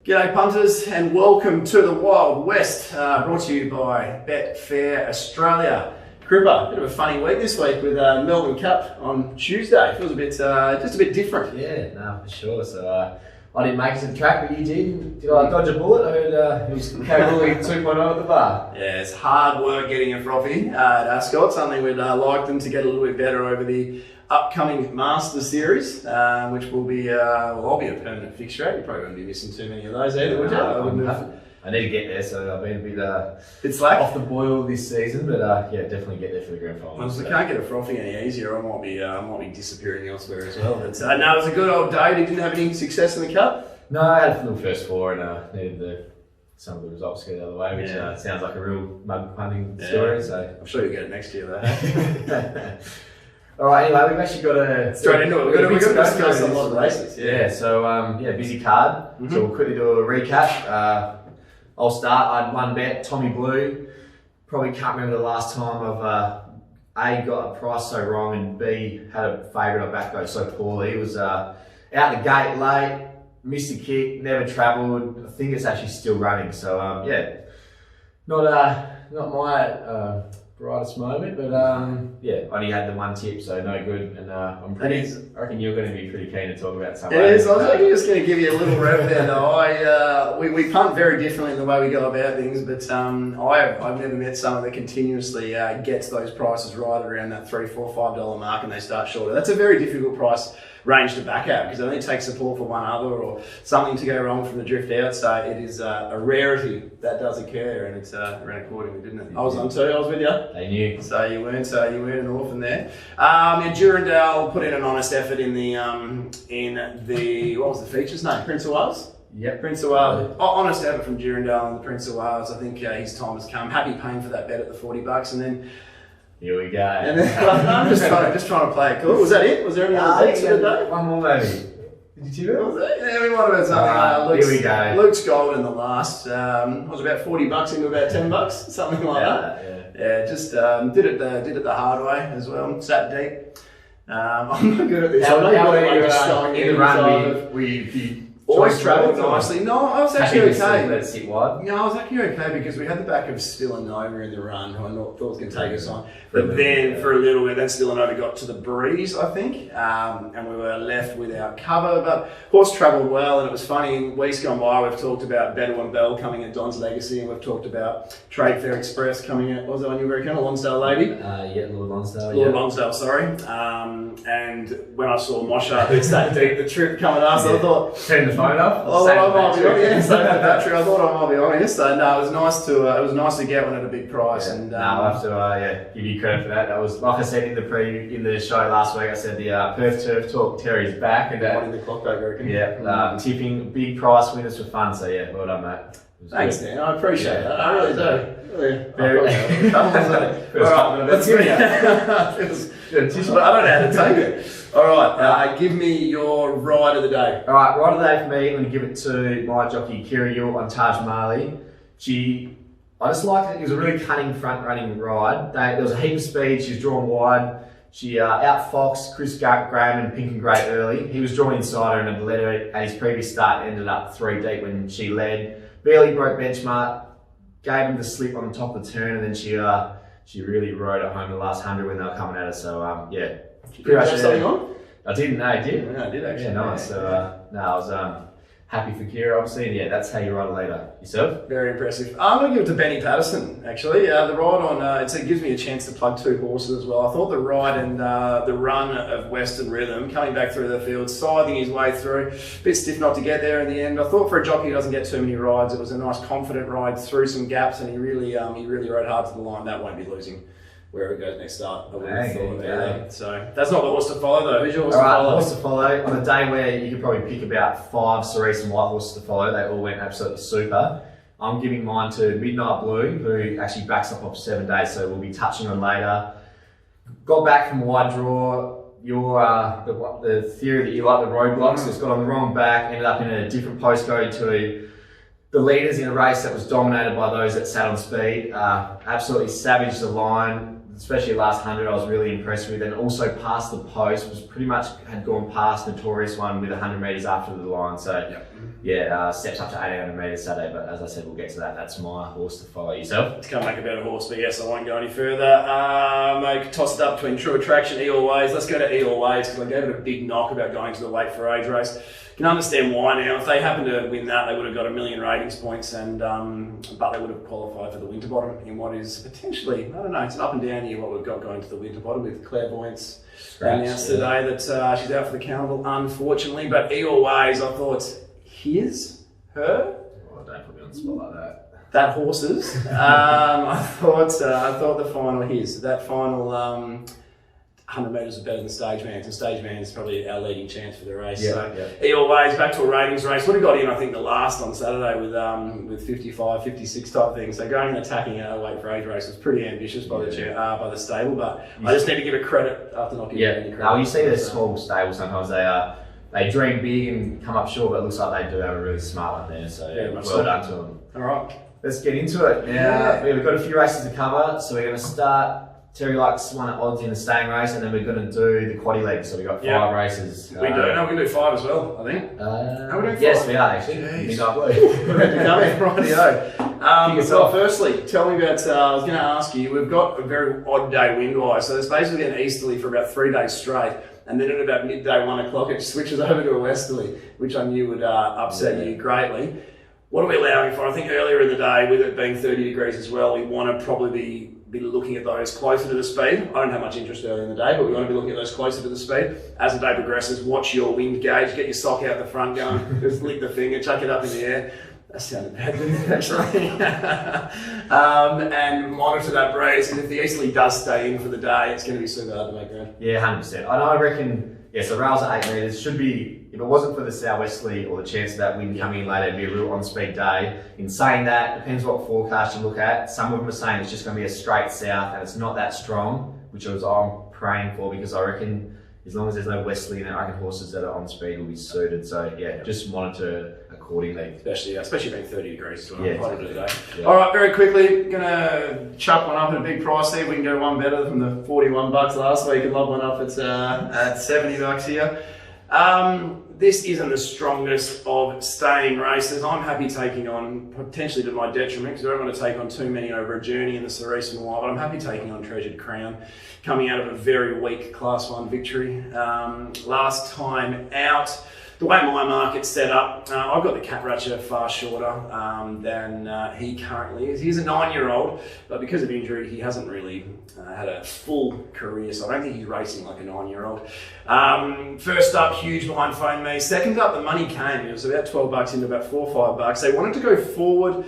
G'day punters and welcome to the Wild West, brought to you by Betfair Australia. Cripper, bit of a funny week this week with Melbourne Cup on Tuesday. Feels a bit, just a bit different. Yeah, no, for sure. So I didn't make it to the track, but you did. Did I dodge a bullet? I heard it was Kalgoorlie 2.0 at the bar. Yeah, it's hard work getting a frothy at Ascot. Something we'd like them to get a little bit better over the upcoming Masters Series, which will be, I'll be a permanent fixture. You probably won't be missing too many of those either, would you? I need to get there, so I've been a bit slack off the boil this season, but yeah, definitely get there for the grand final. Well, if we can't get a frothy any easier, I might be disappearing elsewhere as well. But no, it was a good old day. You didn't have any success in the cup? No, I had a little first four and needed some of the results to go the other way, which sounds like a real mug punting story. So I'm sure you'll get it next year though. All right, anyway, we've actually got to straight into it. We've got to discuss a lot of races. Yeah, so busy card. So we'll quickly do a recap. I'll start. I had one bet, Tommy Blue. Probably can't remember the last time I've A, got a price so wrong, and B, had a favourite I backed go so poorly. It was out the gate late, missed a kick, never travelled. I think it's actually still running. So not my brightest moment, but only had the one tip, so no good. And I reckon you're going to be pretty keen to talk about something. It is. I was actually just going to give you a little rev there. Though we punt very differently in the way we go about things, but I've never met someone that continuously gets those prices right around that $3, $4, $5 mark, and they start shorter. That's a very difficult price range to back out because it only takes support for one other or something to go wrong from the drift out. So it is a rarity that does occur, and it's ran accordingly, didn't it? I was on two. I was with you. They knew. So you weren't an orphan there. Durandale put in an honest effort in the what was the feature's name? Prince of Wales. Yep. Prince of Wales. Honest effort from Durandale and the Prince of Wales. I think his time has come. Happy paying for that bet at the $40, and then. Here we go. And then, I'm just trying to play it cool. Was that it? Was there any other bets for the day? One more maybe. Did you do it? Yeah, we might have had something. Here we go. Luke's gold in the last. Was about $40 into about $10, something like that. Yeah, just did it the hard way as well. Sat deep. I'm not good at this. How were you in the run? We always travelled nicely. No, I was actually okay. Let it sit wide. No, I was actually okay because we had the back of Still and Nova in the run, who I thought was going to take us on. But then for a little bit, then Still and Nova got to the breeze, I think, and we were left without cover. But horse travelled well, and it was funny. In weeks gone by, we've talked about Bedouin Bell coming at Don's Legacy, and we've talked about Trade Fair Express coming at, what was that one you were very kind of Lonsdale Lady? Lord Lonsdale. Lord Lonsdale, sorry. And when I saw Mosha, who's that deep the trip coming up, so I thought, turn the phone off. Oh, I might be honest. Save the battery. I thought I might be honest. So no, it was nice to get one at a big price. Yeah. And I'll have to give you credit for that. That was, like I said in the show last week. I said the Perth Turf Talk Terry's back, and in the clock back, I reckon. Yeah, tipping big price winners for fun. So yeah, well done, mate. Thanks, Dan. I appreciate that. I really do. Very. Let's give it. I don't know how to take it. All right, give me your ride of the day. All right, ride of the day for me. I'm going to give it to my jockey Kira Yule on Taj Mali. I just liked it. It was a really cunning front running ride. There was a heap of speed. She was drawn wide. She outfoxed Chris Graham and Pink and Great early. He was drawn inside her and had led her at his previous start. Ended up 3 deep when she led. Barely broke benchmark. Gave him the slip on the top of the turn, and then she really rode it home the last 100 when they were coming at her. So yeah. Pretty much something on? I didn't. No, I did. Yeah, I did actually. Yeah, nice. So I was happy for Kira, obviously. And yeah, that's how you ride a leader. Yourself? Very impressive. I'm going to give it to Benny Patterson, actually. The ride on, it gives me a chance to plug 2 horses as well. I thought the ride and the run of Western Rhythm, coming back through the field, scything his way through, a bit stiff not to get there in the end. I thought for a jockey who doesn't get too many rides, it was a nice confident ride through some gaps, and he really rode hard to the line. That won't be losing wherever it goes next start. I wouldn't have thought either. So that's not the horse to follow though. Who's your horse to follow? Horse to follow. On a day where you could probably pick about 5 Cerise and White horses to follow, they all went absolutely super. I'm giving mine to Midnight Blue, who actually backs up off 7 days, so we'll be touching on later. Got back from wide draw. The theory that you like the roadblocks, it's got on the wrong back, ended up in a different postcode to the leaders in a race that was dominated by those that sat on speed. Absolutely savaged the line. Especially the last 100, I was really impressed with, and also past the post was pretty much had gone past Notorious One with 100 metres after the line. So steps up to 1800 metres Saturday, but as I said, we'll get to that. That's my horse to follow. Yourself? To come make a better horse, but yes, I won't go any further. I tossed it up between True Attraction, E Always. Let's go to E Always because I gave it a big knock about going to the Weight for Age race. Can understand why now. If they happened to win that, they would have got 1 million ratings points, and but they would have qualified for the Winterbottom in what is potentially, I don't know, it's an up and down year what we've got going to the Winterbottom with Clairvoyance announced today that she's out for the carnival, unfortunately. But E Always, I thought, her. Oh, don't put me on the spot like that. That horses. I thought the final that final 100 metres was better than Stage Man's, and Stage Man's is probably our leading chance for the race. E Always back to a ratings race. Would have got in, I think, the last on Saturday with 55, 56 type things. So going and attacking a Weight for Age race was pretty ambitious by the stable. But I just need to give it credit after not giving it any credit. Now you see the small stable sometimes they dream big and come up short, but it looks like they do have a really smart one there. So well done to them. All right. Let's get into it. Now, we've got a few races to cover, so we're going to start. Terry likes one at odds in the staying race, and then we're going to do the quaddie leg. So we've got 5 races. We do. No, we can do 5 as well, I think. Are we doing 5? Yes, we are actually. Midnight Blue. We're to come in, rightio. So firstly, tell me about, I was going to ask you, we've got a very odd day wind-wise. So it's basically an easterly for about 3 days straight. And then at about midday, 1 o'clock, it switches over to a westerly, which I knew would upset you greatly. What are we allowing for? I think earlier in the day, with it being 30 degrees as well, we want to probably be looking at those closer to the speed. I don't have much interest earlier in the day, but we want to be looking at those closer to the speed. As the day progresses, watch your wind gauge, get your sock out the front going, just lick the finger, chuck it up in the air. That sounded bad, didn't it, actually? And monitor that breeze, and if the easterly does stay in for the day, it's going to be super hard to make ground. Yeah, 100%. I reckon, so rails at 8 metres should be, if it wasn't for the southwesterly or the chance of that wind coming in later, it'd be a real on-speed day. In saying that, depends what forecast you look at. Some of them are saying it's just going to be a straight south and it's not that strong, which I'm praying for, because I reckon as long as there's no westerly in it, I reckon horses that are on speed will be suited. So just monitor accordingly. Especially being 30 degrees as well. Exactly. Today. All right, very quickly, gonna chuck one up at a big price here. We can go one better than the $41 last week and lob one up at $70 here. This isn't the strongest of staying races. I'm happy taking on, potentially to my detriment, because I don't want to take on too many over a journey in the Cerise and Wild, but I'm happy taking on Treasured Crown, coming out of a very weak Class 1 victory. Last time out, the way my market's set up, I've got the Cat Ratcher far shorter than he currently is. He's a 9-year-old, but because of injury, he hasn't really had a full career, so I don't think he's racing like a 9-year-old. First up, huge behind Phone Me. Second up, the money came. It was about $12 into about $4 or $5. They wanted to go forward.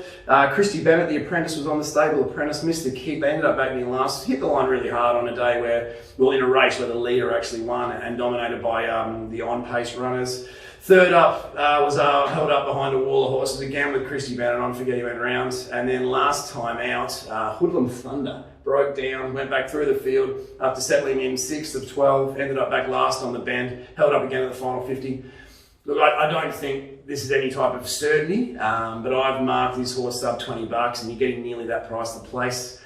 Christy Bennett, the apprentice, was on the stable apprentice, missed the kick. They ended up backing in last. Hit the line really hard on a day where, in a race where the leader actually won and dominated by the on-pace runners. Third up was held up behind a wall of horses, again with Christy Bennett on, forget he went round. And then last time out, Hoodlum Thunder broke down, went back through the field after settling in 6th of 12, ended up back last on the bend, held up again at the final 50. Look, I don't think this is any type of certainty, but I've marked this horse sub $20 and you're getting nearly that price to place.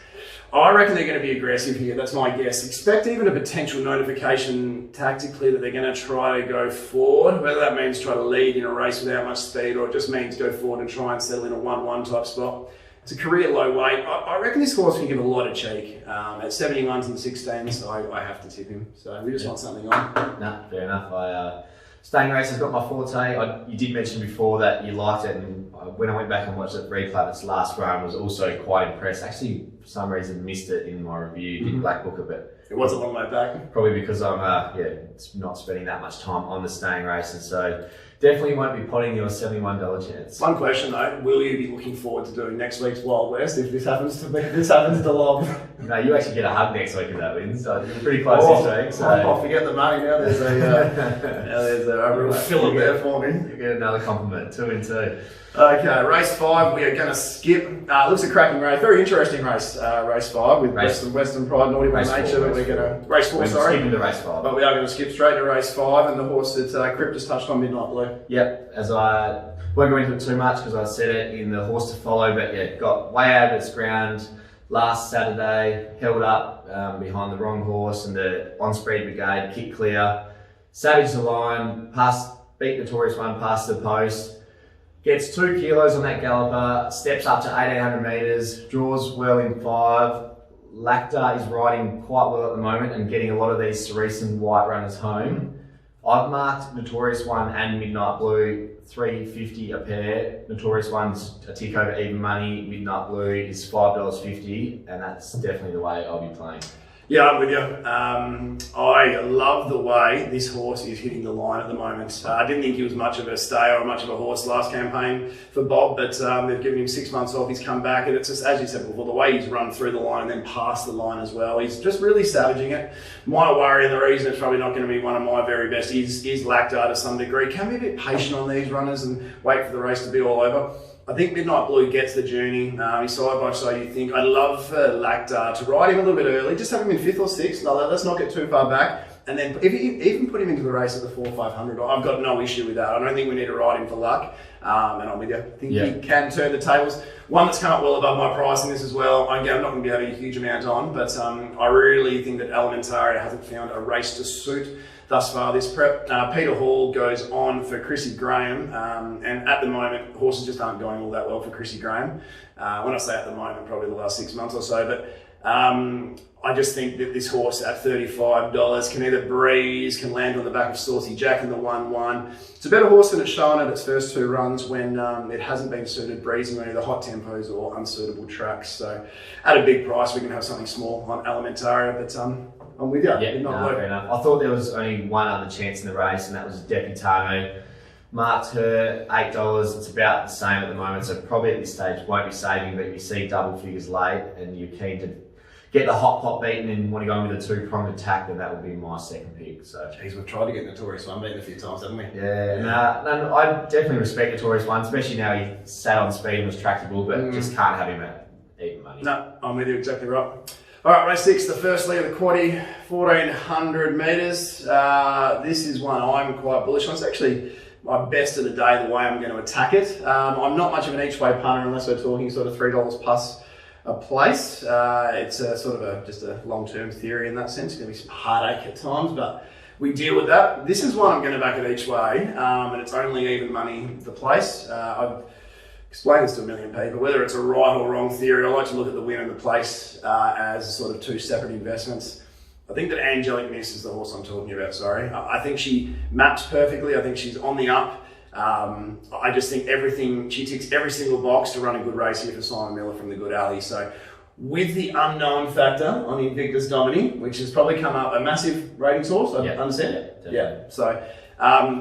I reckon they're going to be aggressive here, that's my guess. Expect even a potential notification tactically that they're going to try to go forward, whether that means try to lead in a race without much speed or it just means go forward and try and settle in a 1-1 type spot. It's a career low weight. I reckon this horse can give a lot of cheek. At 71s and 16s, I have to tip him. So we just want something on. No, fair enough. Staying race has got my forte. You did mention before that you liked it, and when I went back and watched it, Reclap, its last run, was also quite impressed. Actually, for some reason, missed it in my review. Didn't black book it, but it was a long way back. Probably because I'm not spending that much time on the staying races, so definitely won't be potting your $71 chance. One question though: will you be looking forward to doing next week's Wild West if this happens to lob? No, you actually get a hug next week if that wins. So you're pretty close this week. So I'll forget the money now. There's a real fillip there for me. You get another compliment, 2 and 2. Okay, race 5 we are going to skip. Looks a cracking race, very interesting race. Race 5 with Western Pride, Naughty by Nature. But we're going to race 4. Skipping to race 5, but we are going to skip straight to race 5, and the horse that Crip just touched on, Midnight Blue. Yep, as I won't go into it too much because I said it in the horse to follow, but got way out of its ground last Saturday, held up behind the wrong horse, and the on-speed brigade kicked clear, savaged the line, beat Notorious One past the post. Gets 2 kilos on that galloper, steps up to 1800 metres, draws well in 5. Lacta is riding quite well at the moment and getting a lot of these Cereson white runners home. I've marked Notorious One and Midnight Blue $3.50 a pair. Notorious One's a tick over even money. Midnight Blue is $5.50, and that's definitely the way I'll be playing. Yeah, I'm with you. I love the way this horse is hitting the line at the moment. I didn't think he was much of a stayer or much of a horse last campaign for Bob, but they've given him 6 months off. He's come back, and it's just, as you said before, the way he's run through the line and then past the line as well. He's just really savaging it. My worry, and the reason it's probably not going to be one of my very best, is Lactar to some degree. Can be a bit patient on these runners and wait for the race to be all over. I think Midnight Blue gets the journey. He's side by side, you think. I'd love Lactar to ride him a little bit early. Just have him in 5th or 6th. No, let's not get too far back. And then if you even put him into the race at the 4,500, I've got no issue with that. I don't think we need to ride him for luck. And I'm with you. I think he can turn the tables. One that's come up well above my price in this as well. I'm not going to be having a huge amount on, but I really think that Elementaria hasn't found a race to suit thus far this prep. Peter Hall goes on for Chrissy Graham, and at the moment, horses just aren't going all that well for Chrissy Graham. When I say at the moment, probably the last 6 months or so, but I just think that this horse at $35 can either breeze, can land on the back of Saucy Jack in the 1-1. It's a better horse than it's shown at its first 2 runs when it hasn't been suited breezing on either hot tempos or unsuitable tracks. So at a big price, we can have something small on Elementaria, but I'm with you. Yeah, fair enough. I thought there was only one other chance in the race, and that was Deputano. Marked her $8. It's about the same at the moment, so probably at this stage won't be saving, but if you see double figures late and you're keen to get the hot pot beaten and want to go in with a 2-pronged attack, then that would be my second pick. So, geez, we've tried to get Notorious One beaten a few times, haven't we? Yeah. No, I definitely respect Notorious One, especially now he sat on speed and was tractable, but just can't have him at even money. No, I'm with you, exactly right. All right, race 6, the first leg of the quaddie, 1,400 metres. This is one I'm quite bullish on. It's actually my best of the day, the way I'm going to attack it. I'm not much of an each-way punter unless we're talking sort of $3 plus a place. It's a sort of just a long-term theory in that sense. It's going to be some heartache at times, but we deal with that. This is one I'm going to back it each way, and it's only even money the place. I've explain this to a million people, whether it's a right or wrong theory. I like to look at the win and the place as sort of 2 separate investments. I think that Angelic Miss is the horse I'm talking about, sorry. I think she maps perfectly. I think she's on the up. I just think she ticks every single box to run a good race here for Simon Miller from the Good Alley. So with the unknown factor on Invictus Domini, which has probably come up a massive rating source, I understand. Yeah. So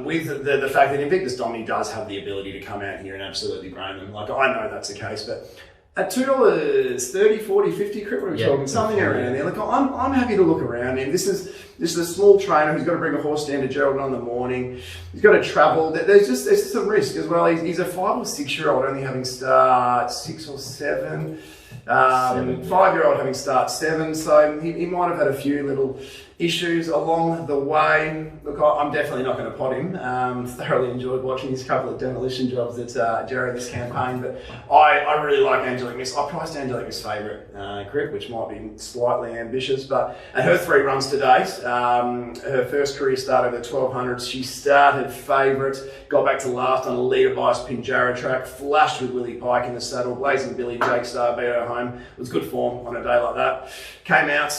with the fact that Invictus Domini does have the ability to come out here and absolutely brain them. Like, I know that's the case, but at $2.30, 40, 50, what are we talking? Something around there. Like, I'm happy to look around him. This is a small trainer who's got to bring a horse down to Geraldton in the morning. He's got to travel. There's just some risk as well. He's a 5 or 6 year old only having start 6 or 7. 5-year-old having start 7, so he might have had a few little issues along the way. Look, I'm definitely not going to pot him. Thoroughly enjoyed watching his couple of demolition jobs at Jared this campaign, but I really like Angelic Miss. I priced Angelic Miss' favourite, Crip, which might be slightly ambitious, but at her 3 runs to date, her first career start over the 1200s, she started favourite, got back to last on a leader bias Pinjarra track, flashed with Willie Pike in the saddle, Blazing Billy, Jake Star beat her home. It was good form on a day like that. Came out,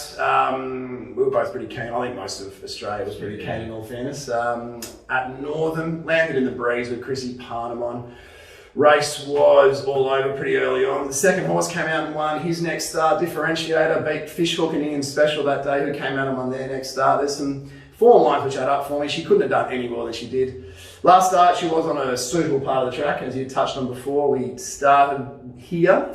we were both pretty keen. I think most of Australia was pretty keen in all fairness. At Northern, landed in the breeze with Chrissy Parnamon. Race was all over pretty early on. The second horse came out and won his next start. Differentiator beat Fishhook and Ian Special that day, who came out and won their next start. There's some form lines which add up for me. She couldn't have done any more than she did. Last start, she was on a suitable part of the track, as you touched on before. We started here,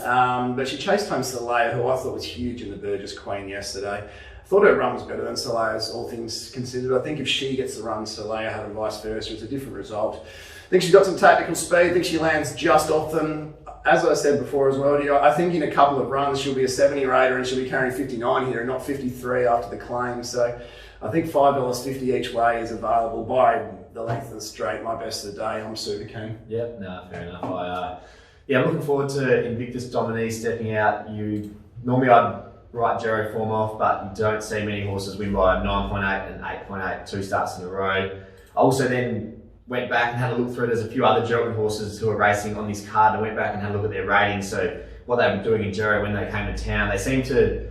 but she chased home Soleil, who I thought was huge in the Burgess Queen yesterday. I thought her run was better than Soleil's, all things considered. I think if she gets the run Soleil had and vice versa, it's a different result. I think she's got some tactical speed. I think she lands just off them. As I said before as well, I think in a couple of runs she'll be a 70 rater and she'll be carrying 59 here and not 53 after the claim. So I think $5.50 each way is available by the length of the straight. My best of the day. I'm super keen. Yep, no, fair enough. I'm looking forward to Invictus Domini stepping out. Normally I'd write Jerry form off, but you don't see many horses win by 9.8 and 8.8, 2 starts in a row. I also then went back and had a look through. There's a few other German horses who are racing on this card, and I went back and had a look at their ratings. So what they were doing in Gero when they came to town, they seem to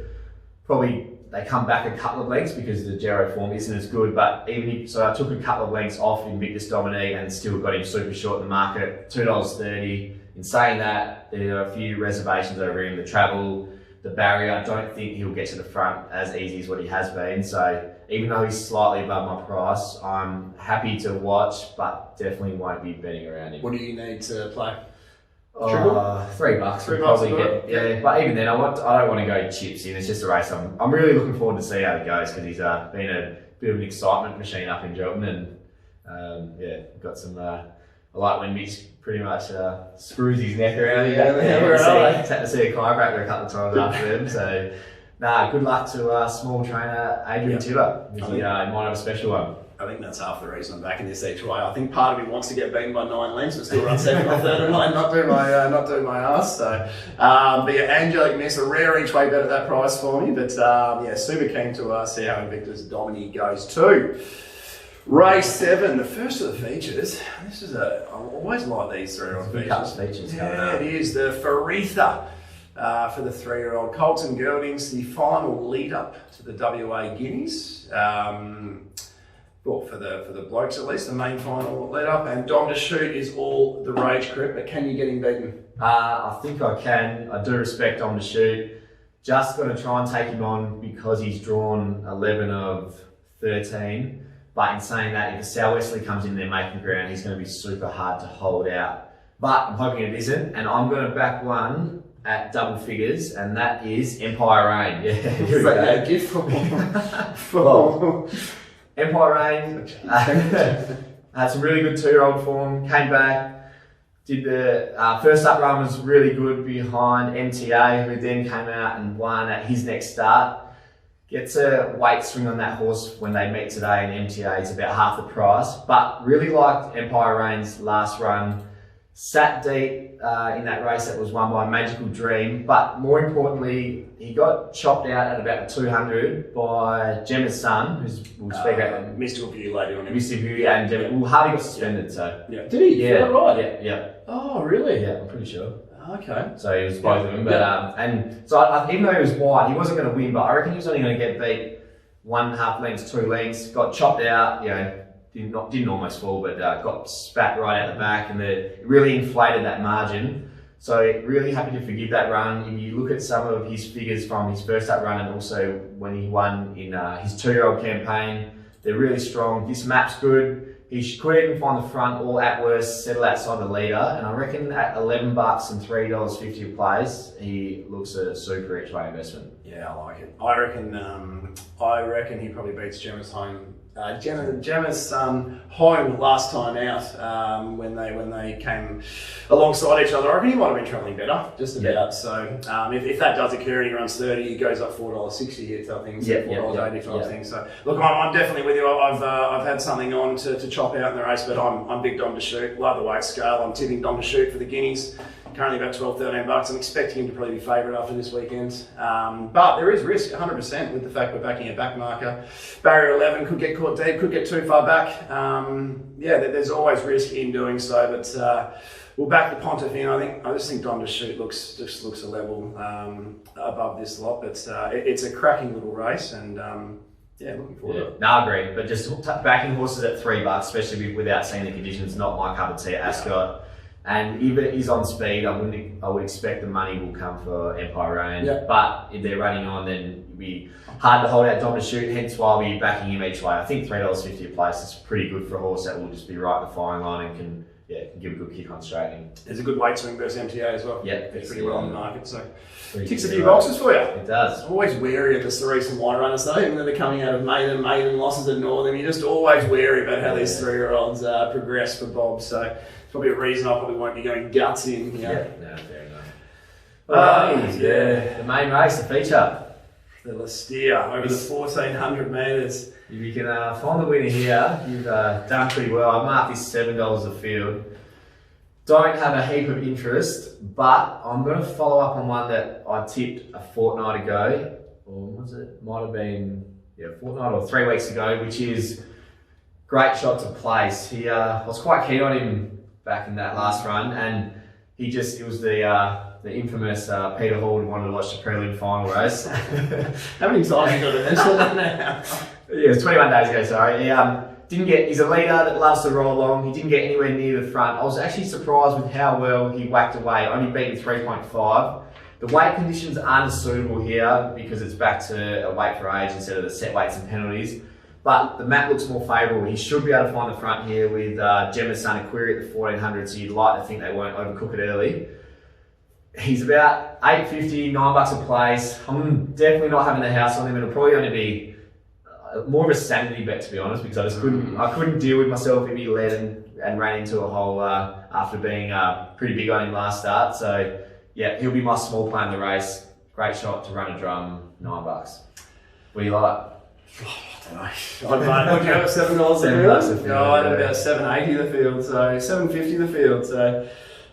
they come back a couple of lengths because the Gero form isn't as good. But so I took a couple of lengths off Invictus Dominique and still got him super short in the market, $2.30. In saying that, there are a few reservations over him. The travel, the barrier, I don't think he'll get to the front as easy as what he has been. So even though he's slightly above my price, I'm happy to watch, but definitely won't be betting around him. What do you need to play? $3 $3 probably get, yeah. But even then, I don't want to go chips in. It's just a race. I'm really looking forward to see how it goes because he's been a bit of an excitement machine up in Gelton, and got some. I like when Mitch pretty much screws his neck around. Had to see a chiropractor a couple of times after him. So, good luck to small trainer Adrian Tiver. He might have a special one. I think that's half the reason I'm backing this each way. I think part of me wants to get beaten by 9 lengths, but still run 7 off 39, not doing my ass. So, but yeah, Angelic Miss, a rare each way bet at that price for me. But super keen to see how Invictus Dominique goes too. Race 7, the first of the features. This is I always like these 3-year-old features. Yeah, it is the Faritha for the 3-year-old. Colton Geldings, the final lead up to the WA Guineas. Well, for the blokes at least, the main final lead up, and Dom to Shoot is all the rage, Crip, but can you get him beaten? I think I can. I do respect Dom to Shoot. Just got to try and take him on because he's drawn 11 of 13. But in saying that, if Sal Wesley comes in there making ground, he's going to be super hard to hold out. But I'm hoping it isn't, and I'm going to back one at double figures, and that is Empire Reign. Yeah, here we go. Gift for Empire Reign had some really good 2-year-old form, came back, did the first up run was really good behind MTA, who then came out and won at his next start. Gets a weight swing on that horse when they meet today, and MTA is about half the price, but really liked Empire Reign's last run. Sat deep in that race that was won by Magical Dream, but more importantly, he got chopped out at about 200 by Gemma's son, who's we'll speak about. Mr. View later on. Mr. View and Gemma. Well, Hardy got suspended, so. Yeah. Did he? Yeah. Right. Yeah. Oh, really? Yeah, I'm pretty sure. Okay. So he was both of them, but and so even though he was wide, he wasn't going to win, but I reckon he was only going to get beat 1.5 lengths, 2 lengths. Got chopped out, didn't almost fall, but got spat right out the back, and it really inflated that margin. So really happy to forgive that run. If you look at some of his figures from his first up run and also when he won in his 2-year-old campaign, they're really strong. This map's good. He could even find the front or at worst settle outside the leader, and I reckon at $11 and $3.50 a place, he looks a super each way investment. Yeah, I like it. I reckon he probably beats Gemma's home. Gemma's son home last time out when they came alongside each other. I reckon he might have been travelling better, just about. Yeah. So if that does occur and he runs 30, he goes up $4.60 here type thing, so $4.80 type thing. So look, I'm definitely with you. I've had something on to chop out in the race, but I'm big Dom to Shoot. Love the weight scale. I'm tipping Dom to Shoot for the Guineas. Currently about $12-13. I'm expecting him to probably be favourite after this weekend. But there is risk, 100%, with the fact we're backing a back marker. Barrier 11 could get caught deep, could get too far back. There's always risk in doing so, but we'll back the Pontiff in. I just think Dom to Shoot looks a level above this lot, but it's a cracking little race, and looking forward to it. No, I agree, but just backing horses at $3, especially without seeing the conditions, not my cup of tea at Ascot. And if it is on speed, I would expect the money will come for Empire Reign. Yeah. But if they're running on, then it'd be hard to hold out Dom to Shoot, hence why I'll be backing him each way. I think $3.50 a place is pretty good for a horse that will just be right in the firing line and can give a good kick on straightening. There's a good weight swing versus MTA as well. Yeah. It's pretty well on the market, so ticks a few boxes for you. It does. Always wary of the Cerise and White runners though, even though they're coming out of maiden losses at Northern. You're just always wary about how these 3-year-olds progress for Bob, so probably a reason I probably won't be going guts in. Yeah, no, fair enough. The main race, the feature. The Lastia over the 1,400 metres. If you can find the winner here, you've done pretty well. I marked this $7 a field. Don't have a heap of interest, but I'm going to follow up on one that I tipped a fortnight ago, or was it? Might have been a fortnight or 3 weeks ago, which is great shot to place. I was quite keen on him back in that last run, and it was the infamous Peter Hall who wanted to watch the prelim final race. How many times you got to mention that now? Yeah, it was 21 days ago, sorry. He's a leader that loves to roll along. He didn't get anywhere near the front. I was actually surprised with how well he whacked away, only beating 3.5. The weight conditions aren't suitable here because it's back to a weight for age instead of the set weights and penalties. But the map looks more favourable. He should be able to find the front here with Gemma's son Aquiri at the 1400, so you'd like to think they won't overcook it early. He's about $8.50, $9 a place. I'm definitely not having the house on him. It'll probably only be more of a sanity bet, to be honest, because I couldn't deal with myself if he led and ran into a hole after being pretty big on him last start. So yeah, he'll be my small play in the race. Great shot to run a drum, $9. What do you like? I don't know. What do you have? $7 a field? No, I had about $7.80 the field, so $7.50 the field. So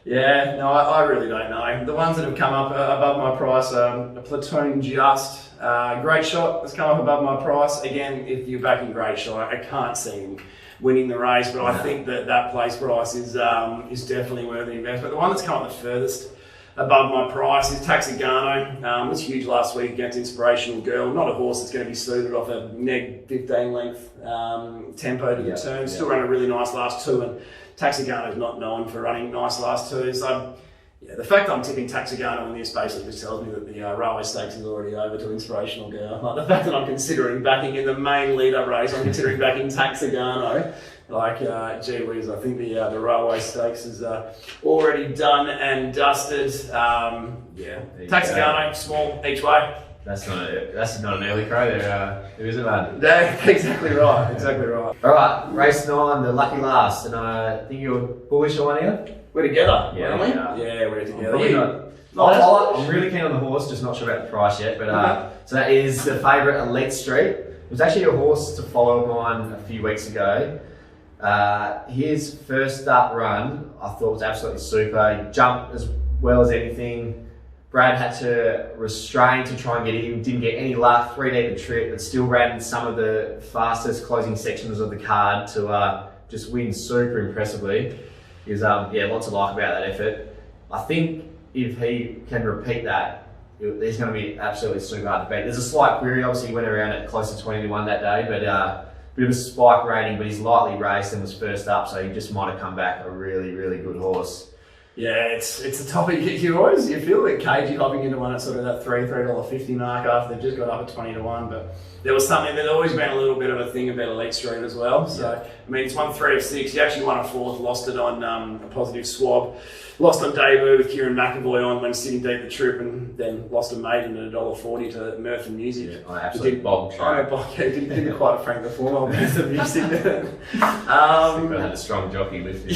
yeah, no, I really don't know. The ones that have come up above my price are a Platoon Just. Great Shot has come up above my price. Again, if you're backing Great Shot, I can't see him winning the race, but I think that place price is definitely worth the investment. The one that's come up the furthest above my price is Taxigano. It was huge last week against Inspirational Girl. Not a horse that's going to be suited off a neg 15 length tempo to the turn. Still ran a really nice last two, and Taxigano is not known for running nice last two. So yeah, the fact that I'm tipping Taxigano in this basically just tells me that the Railway Stakes is already over to Inspirational Girl. Like, the fact that I'm considering backing in the main leader race, I'm considering backing Taxigano. Like, gee whiz, I think the Railway Stakes is already done and dusted. Taxigano, small each way. That's not an early crow. There isn't one. Yeah, exactly right. Exactly right. All right, race 9, the lucky last, and I think you're bullish on one here. We're together, yeah, aren't we? Yeah, we're together. I'm really keen on the horse, just not sure about the price yet. But so that is the favourite, Elite Street. It was actually a horse to follow mine a few weeks ago. His first start run, I thought was absolutely super. He jumped as well as anything. Brad had to restrain to try and get in, didn't get any luck, 3 deep a trip, but still ran some of the fastest closing sections of the card to just win super impressively. Is lots to like about that effort. I think if he can repeat that, he's going to be absolutely super hard to beat. There's a slight query, obviously he went around at close to 20 to 1 that day, but bit of a spike rating, but he's lightly raced and was first up, so he just might have come back a really, really good horse. Yeah, it's a topic. You feel a bit cagey hopping into one at sort of that $3.50 mark after they've just got up at 20 to 1, but there was something that always been a little bit of a thing about Elite Street as well. So I mean, it's won 3 of 6. He actually won a 4th, lost it on a positive swab. Lost on debut with Kieran McAvoy on when sitting deep the trip, and then lost a maiden at $1.40 to Mirth and Music. Yeah, I absolutely bombed. Didn't quite frank the form on Mirth and Music. I had a strong jockey with me.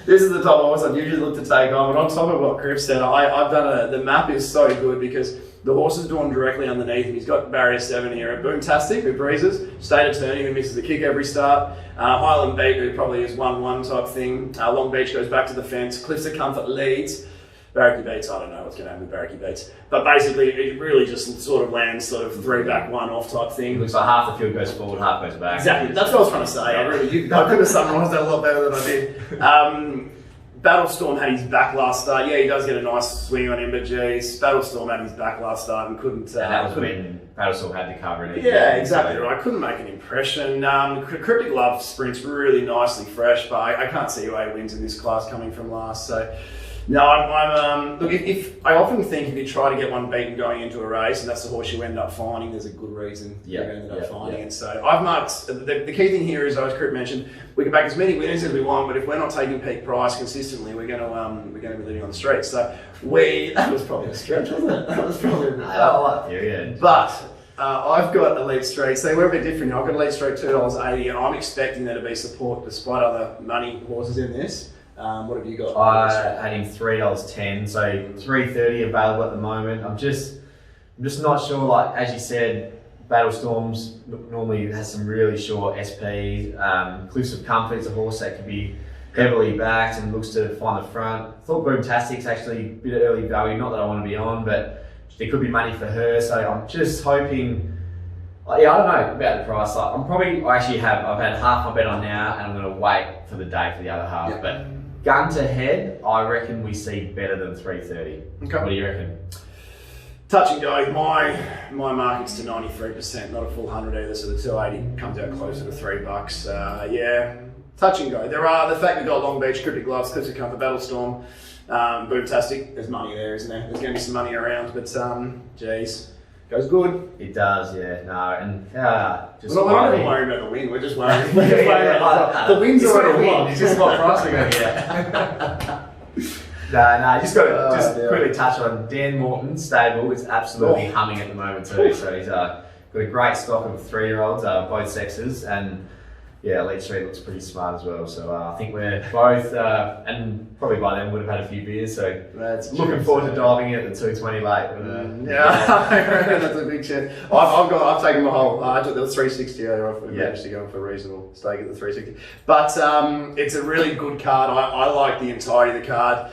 This is the type of horse I'd usually look to take on, but on top of what Griff said, I've done the map is so good because the horse is drawn directly underneath him. He's got barrier 7 here at Boomtastic, who breezes, State of Turning, who misses the kick every start, Highland Beat, who probably is 1-1 type thing, Long Beach goes back to the fence, Cliffs of Comfort leads, Barracky Beats, I don't know what's going to happen with Barracky Beats, but basically it really just sort of lands sort of 3 back, 1 off type thing. It looks like half the field goes forward, half goes back. Exactly, that's what I was trying to say. I could have summarised that a lot better than I did. Battlestorm had his back last start. Yeah, he does get a nice swing on him, but geez, Battlestorm had his back last start and couldn't... and that was when Battlestorm had the cover. Yeah, exactly right. Couldn't make an impression. Cryptic Love sprints really nicely fresh, but I can't see why he wins in this class coming from last. So, no, look, if I often think if you try to get one beaten going into a race, and that's the horse you end up finding, there's a good reason you ended up finding it. So I've marked, the key thing here is, as Chris mentioned, we can back as many winners as we want, but if we're not taking peak price consistently, we're going to be living on the streets. So that was probably a stretch, wasn't it? That was probably I like the But I've got Elite Street, so we're a bit different. I've got Elite Street $2.80, and I'm expecting there to be support despite other money horses in this. What have you got? I had him $3.10, so $3.30 available at the moment. I'm just not sure. Like as you said, Battlestorms normally has some really short SP. Cliffs of Comfort is a horse that could be heavily backed and looks to find the front. I thought Boomtastic's actually a bit of early value. Not that I want to be on, but there could be money for her. So I'm just hoping. Yeah, I don't know about the price. Like, I've had half my bet on now, and I'm going to wait for the day for the other half. Yeah. But gun to head, I reckon we see better than 330. Okay. What do you reckon? Touch and go. My market's to 93%, not a full 100 either. So the 280 comes out closer to $3. Yeah, touch and go. The fact we've got Long Beach, Cryptic Gloves, Cliffs of Comfort, Battlestorm, Boomtastic. There's money there, isn't there? There's going to be some money around, but geez. Goes good. It does, yeah. No, and just we're not even worried about the win. We're just worried. The win's just already win. won. It's just what price we're going to get. No, just got to quickly touch on Dan Morton's stable. It's absolutely humming at the moment too. So he's got a great stock of 3-year-olds, both sexes, and yeah, Elite Street looks pretty smart as well. So I think we're both, and probably by then would have had a few beers. So looking forward to diving in at the 220 late. That's a big chance. I've taken my whole. I took the 360 earlier off. We managed to go for a reasonable stake at the 360. But it's a really good card. I like the entirety of the card.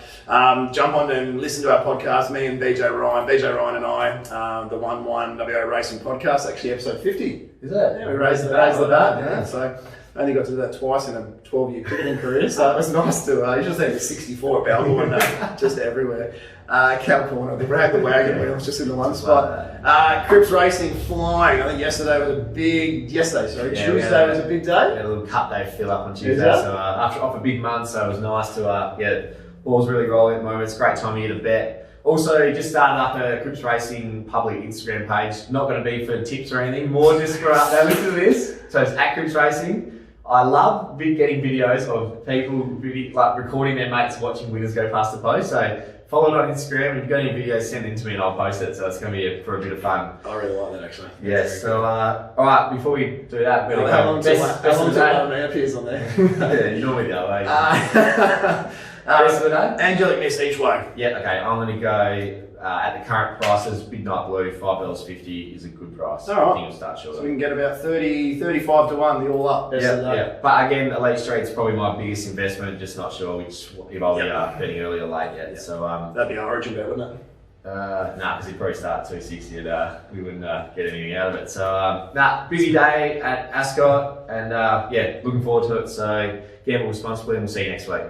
Jump on and listen to our podcast. Me and BJ Ryan and I, the 1-1 WA Racing podcast. Actually, episode 50. Is that? Yeah, we raised the bat. Yeah, so. I only got to do that twice in a 12-year cricketing career, so it was nice to. You just had 64 at Balbourne, just everywhere. Cal Corner, they had the wagon wheels just in the one spot. Crips Racing flying. I think Tuesday was a big day. We had a little cut day fill up on Tuesday, so off a big month, so it was nice to get balls really rolling at the moment. It's a great time of year to bet. Also, just started up a Crips Racing public Instagram page. Not going to be for tips or anything, more just for listen to this. So it's at Crips Racing. I love getting videos of people recording their mates watching winners go past the post. So follow it on Instagram. If you've got any videos, send them to me and I'll post it. So it's going to be for a bit of fun. I really like that actually. Yes. So all right, before we do that, how long till one appears on there? Yeah, you normally the other way. Best of the day? Angelic Miss each way. Yeah. Okay. I'm going to go at the current prices. Midnight Blue $5.50 is a good price. All right. I think it'll start short. So we can get about 35 to 1. The all up. Yeah. But again, Elite Street's probably my biggest investment. Just not sure if I'll be betting early or late yet. So that'd be an Origin bet, wouldn't it? Because he'd probably start at 260 and we wouldn't get anything out of it. So busy day at Ascot and looking forward to it. So gamble responsibly and we'll see you next week.